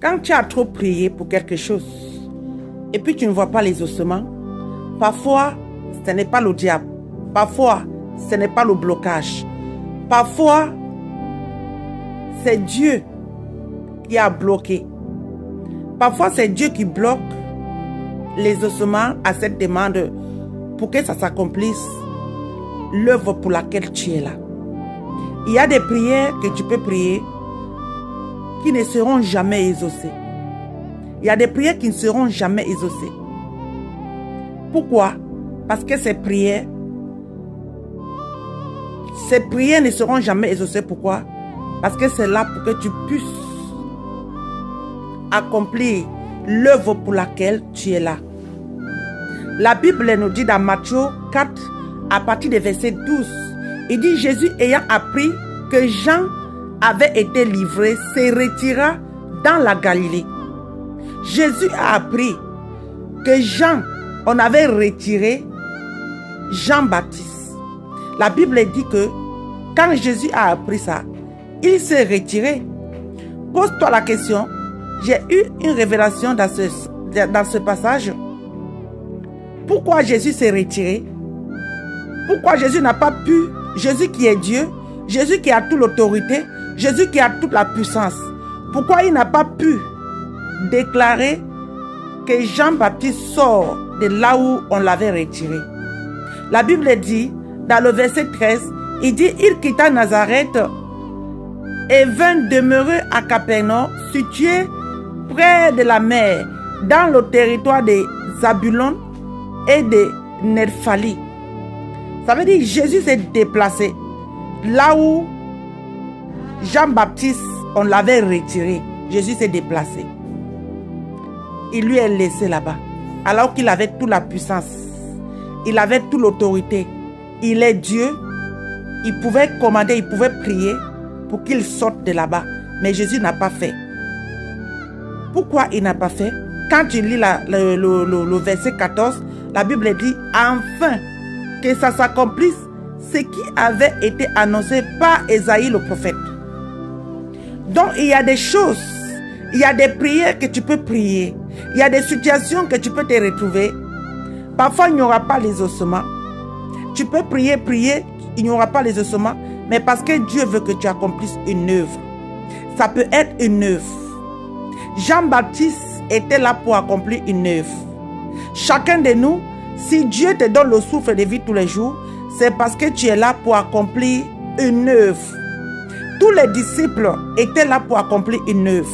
Quand tu as trop prié pour quelque chose et puis tu ne vois pas les ossements, parfois ce n'est pas le diable, parfois ce n'est pas le blocage, parfois c'est Dieu qui a bloqué, parfois c'est Dieu qui bloque les ossements à cette demande pour que ça s'accomplisse, l'œuvre pour laquelle tu es là. Il y a des prières que tu peux prier qui ne seront jamais exaucées. Il y a des prières qui ne seront jamais exaucées. Pourquoi? Parce que ces prières ne seront jamais exaucées. Pourquoi? Parce que c'est là pour que tu puisses accomplir l'œuvre pour laquelle tu es là. La Bible nous dit dans Matthieu 4, à partir du verset 12, il dit: Jésus ayant appris que Jean avait été livré, se retira dans la Galilée. Jésus a appris que Jean, on avait retiré Jean-Baptiste. La Bible dit que quand Jésus a appris ça, il s'est retiré. Pose-toi la question, j'ai eu une révélation dans ce passage. Pourquoi Jésus s'est retiré? Pourquoi Jésus n'a pas pu, Jésus qui est Dieu, Jésus qui a toute l'autorité, Jésus qui a toute la puissance, pourquoi il n'a pas pu déclarer que Jean-Baptiste sort de là où on l'avait retiré? La Bible dit, dans le verset 13, il dit: il quitta Nazareth et vint demeurer à Capernaum, situé près de la mer, dans le territoire de Zabulon et de Nephtali. Ça veut dire Jésus s'est déplacé là où Jean-Baptiste, on l'avait retiré. Jésus s'est déplacé. Il lui est laissé là-bas. Alors qu'il avait toute la puissance. Il avait toute l'autorité. Il est Dieu. Il pouvait commander, il pouvait prier pour qu'il sorte de là-bas. Mais Jésus n'a pas fait. Pourquoi il n'a pas fait? Quand tu lis le verset 14, la Bible dit: enfin que ça s'accomplisse ce qui avait été annoncé par Ésaïe le prophète. Donc il y a des choses, il y a des prières que tu peux prier, il y a des situations que tu peux te retrouver. Parfois il n'y aura pas les ossements. Tu peux prier, il n'y aura pas les ossements, mais parce que Dieu veut que tu accomplisses une œuvre. Ça peut être une œuvre. Jean-Baptiste était là pour accomplir une œuvre. Chacun de nous, si Dieu te donne le souffle de vie tous les jours, c'est parce que tu es là pour accomplir une œuvre. Tous les disciples étaient là pour accomplir une œuvre.